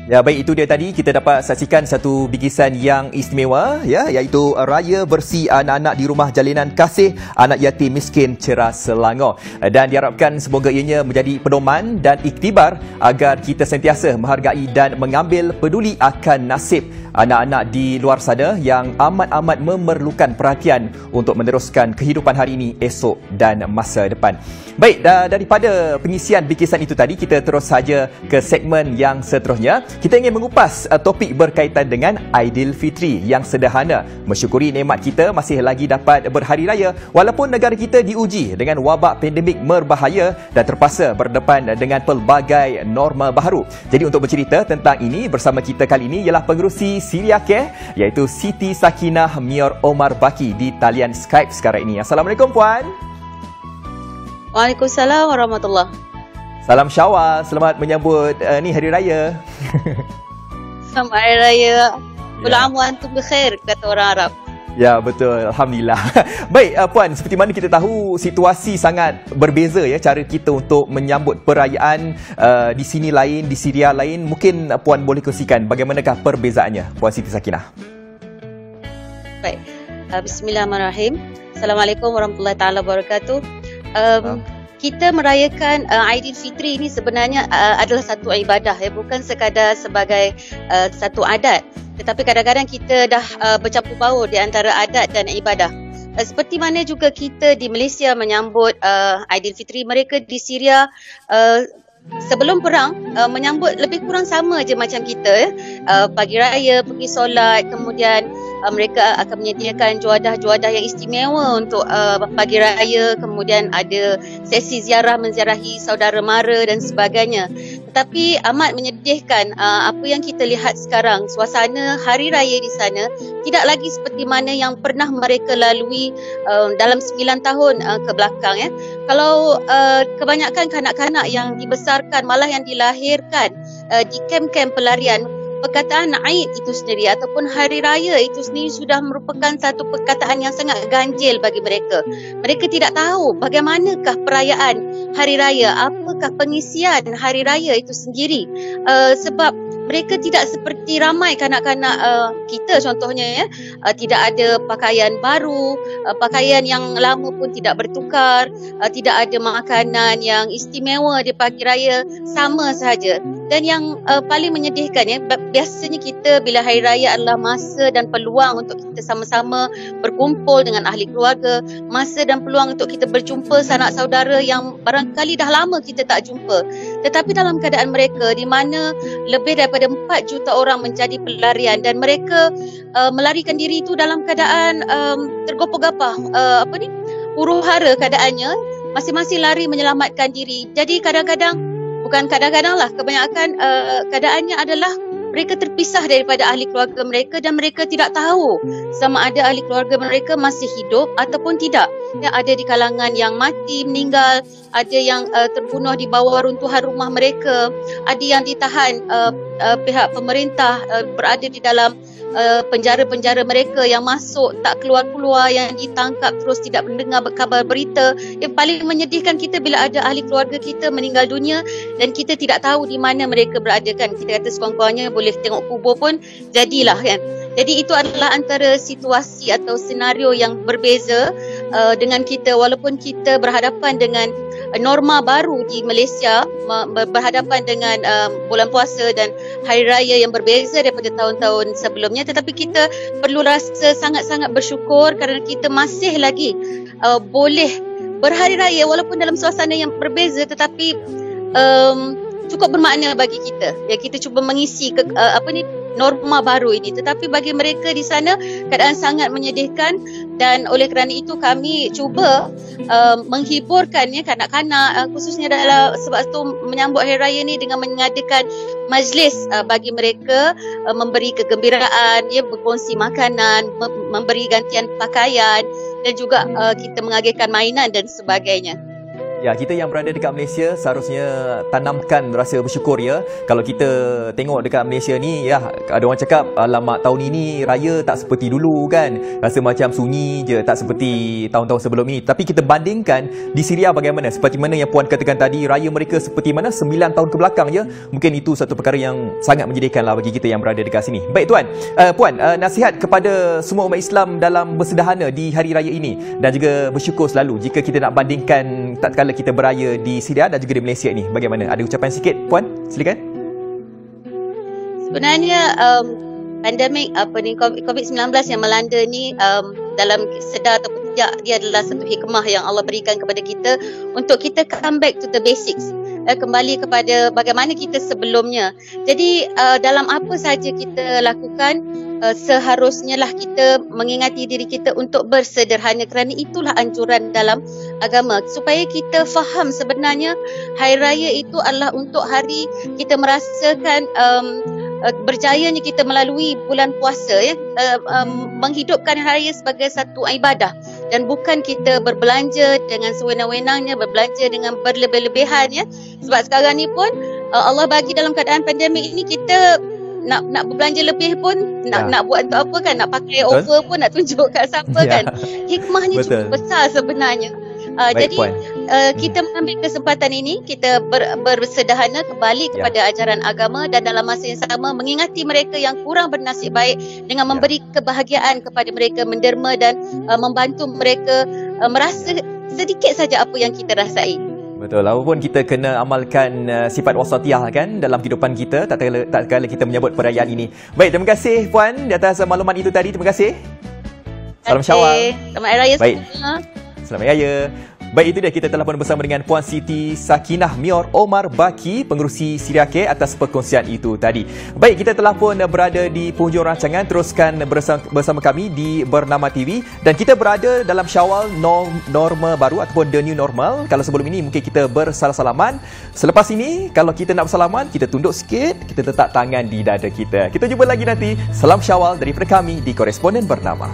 Ya, baik, itu dia tadi kita dapat saksikan satu bingkisan yang istimewa ya, iaitu Raya Bersih Anak-anak di Rumah Jalinan Kasih Anak Yatim Miskin Ceras Selangor. Dan diharapkan semoga ianya menjadi pedoman dan iktibar agar kita sentiasa menghargai dan mengambil peduli akan nasib anak-anak di luar sana yang amat-amat memerlukan perhatian untuk meneruskan kehidupan hari ini, esok dan masa depan. Baik, daripada pengisian bingkisan itu tadi, kita terus saja ke segmen yang seterusnya. Kita ingin mengupas topik berkaitan dengan Aidilfitri yang sederhana. Mensyukuri nikmat kita masih lagi dapat berhari raya walaupun negara kita diuji dengan wabak pandemik berbahaya dan terpaksa berdepan dengan pelbagai norma baru. Jadi untuk bercerita tentang ini bersama kita kali ini ialah pengerusi Syria Care, iaitu Siti Sakinah Mior Omar Baki di talian Skype sekarang ini. Assalamualaikum puan. Waalaikumsalam warahmatullahi. Salam Syawal, selamat menyambut hari raya. Selamat hari raya. Kullu aam wa antum bikhair, kata orang Arab. Ya, betul. Alhamdulillah. Baik, puan, seperti mana kita tahu situasi sangat berbeza ya cara kita untuk menyambut perayaan di sini lain, di Syria lain. Mungkin puan boleh kongsikan bagaimanakah perbezaannya, Puan Siti Sakinah? Baik. Bismillahirrahmanirrahim. Assalamualaikum warahmatullahi taala wabarakatuh. Kita merayakan Aidilfitri ini sebenarnya adalah satu ibadah ya, bukan sekadar sebagai satu adat, tetapi kadang-kadang kita dah bercampur baur di antara adat dan ibadah. Seperti mana juga kita di Malaysia menyambut Aidilfitri, mereka di Syria sebelum perang menyambut lebih kurang sama je macam kita ya. Pagi raya pergi solat, kemudian mereka akan menyediakan juadah-juadah yang istimewa untuk pagi raya, kemudian ada sesi ziarah menziarahi saudara mara dan sebagainya. Tetapi amat menyedihkan apa yang kita lihat sekarang, suasana hari raya di sana tidak lagi seperti mana yang pernah mereka lalui dalam 9 tahun ke belakang ya. Kalau kebanyakan kanak-kanak yang dibesarkan, malah yang dilahirkan di kem-kem pelarian, perkataan Aid itu sendiri ataupun hari raya itu sendiri sudah merupakan satu perkataan yang sangat ganjil bagi mereka. Mereka tidak tahu bagaimanakah perayaan hari raya, apakah pengisian hari raya itu sendiri. Sebab mereka tidak seperti ramai kanak-kanak kita contohnya ya, tidak ada pakaian baru, pakaian yang lama pun tidak bertukar, tidak ada makanan yang istimewa di pagi raya, sama sahaja. Dan yang paling menyedihkan ya, biasanya kita bila hari raya adalah masa dan peluang untuk kita sama-sama berkumpul dengan ahli keluarga, masa dan peluang untuk kita berjumpa sanak saudara yang barangkali dah lama kita tak jumpa. Tetapi dalam keadaan mereka di mana lebih daripada 4 juta orang menjadi pelarian dan mereka melarikan diri itu dalam keadaan tergopoh-gapah, huru-hara keadaannya, masing-masing lari menyelamatkan diri. Jadi kadang-kadang, bukan kadang-kadang lah, kebanyakan keadaannya adalah mereka terpisah daripada ahli keluarga mereka dan mereka tidak tahu sama ada ahli keluarga mereka masih hidup ataupun tidak. Ya, ada di kalangan yang mati, meninggal, ada yang terbunuh di bawah runtuhan rumah mereka, ada yang ditahan pihak pemerintah, berada di dalam penjara-penjara mereka yang masuk tak keluar-keluar, yang ditangkap terus tidak mendengar kabar berita. Yang paling menyedihkan kita bila ada ahli keluarga kita meninggal dunia dan kita tidak tahu di mana mereka berada kan. Kita kata sekurang-kurangnya boleh tengok kubur pun jadilah kan. Jadi itu adalah antara situasi atau senario yang berbeza dengan kita, walaupun kita berhadapan dengan norma baru di Malaysia, berhadapan dengan bulan puasa dan hari raya yang berbeza daripada tahun-tahun sebelumnya, tetapi kita perlu rasa sangat-sangat bersyukur kerana kita masih lagi boleh berhari raya walaupun dalam suasana yang berbeza, tetapi cukup bermakna bagi kita. Ya, kita cuba mengisi norma baru ini, tetapi bagi mereka di sana keadaan sangat menyedihkan. Dan oleh kerana itu kami cuba menghiburkan ya kanak-kanak, khususnya dalam sebab itu menyambut hari raya ni dengan mengadakan majlis bagi mereka, memberi kegembiraan, ya, berkongsi makanan, memberi gantian pakaian dan juga kita mengadakan mainan dan sebagainya. Ya, kita yang berada dekat Malaysia seharusnya tanamkan rasa bersyukur ya. Kalau kita tengok dekat Malaysia ni, ya, ada orang cakap alamak tahun ini raya tak seperti dulu kan. Rasa macam sunyi je, tak seperti tahun-tahun sebelum ini. Tapi kita bandingkan di Syria bagaimana? Seperti mana yang Puan katakan tadi, raya mereka seperti mana 9 tahun ke belakang ya. Mungkin itu satu perkara yang sangat menyedihkanlah bagi kita yang berada dekat sini. Baik Tuan, Puan, nasihat kepada semua umat Islam dalam bersederhana di hari raya ini dan juga bersyukur selalu jika kita nak bandingkan tatkala kita beraya di Syria dan juga di Malaysia ini. Bagaimana? Ada ucapan sikit, Puan? Silakan. Sebenarnya pandemik COVID-19 yang melanda ni dalam sedar atau tidak, dia adalah satu hikmah yang Allah berikan kepada kita untuk kita come back to the basics. Kembali kepada bagaimana kita sebelumnya. Jadi dalam apa saja kita lakukan, seharusnya lah kita mengingati diri kita untuk bersederhana, kerana itulah anjuran dalam agama, supaya kita faham sebenarnya hari raya itu adalah untuk hari kita merasakan berjayanya kita melalui bulan puasa ya, menghidupkan hari raya sebagai satu ibadah dan bukan kita berbelanja dengan sewenang-wenangnya, berbelanja dengan berlebih-lebihan ya. Sebab sekarang ni pun Allah bagi dalam keadaan pandemik ini kita nak berbelanja lebih pun, nak buat untuk apa kan, nak pakai offer pun, nak tunjuk kat siapa kan. Hikmahnya cukup besar sebenarnya. Jadi kita mengambil kesempatan ini, kita bersederhana kembali kepada ajaran agama dan dalam masa yang sama mengingati mereka yang kurang bernasib baik dengan memberi kebahagiaan kepada mereka, menderma dan membantu mereka merasa sedikit saja apa yang kita rasai. Betul, walaupun kita kena amalkan sifat wasatiyah kan dalam kehidupan kita tak kala kita menyambut perayaan ini. Baik, terima kasih Puan di atas maklumat itu tadi. Terima kasih. Salam Syawal. Selamat Hari Raya semua. Selamat Hari Raya. Baik, itu dia, kita telah pun bersama dengan Puan Siti Sakinah Mior Omar Baki, pengerusi Syria Care, atas perkongsian itu tadi. Baik, kita telah pun berada di penghujung rancangan. Teruskan bersama kami di Bernama TV dan kita berada dalam Syawal norma baru ataupun the new normal. Kalau sebelum ini mungkin kita bersalam-salaman. Selepas ini kalau kita nak bersalaman, kita tunduk sikit, kita letak tangan di dada kita. Kita jumpa lagi nanti. Salam Syawal daripada kami di Koresponden Bernama.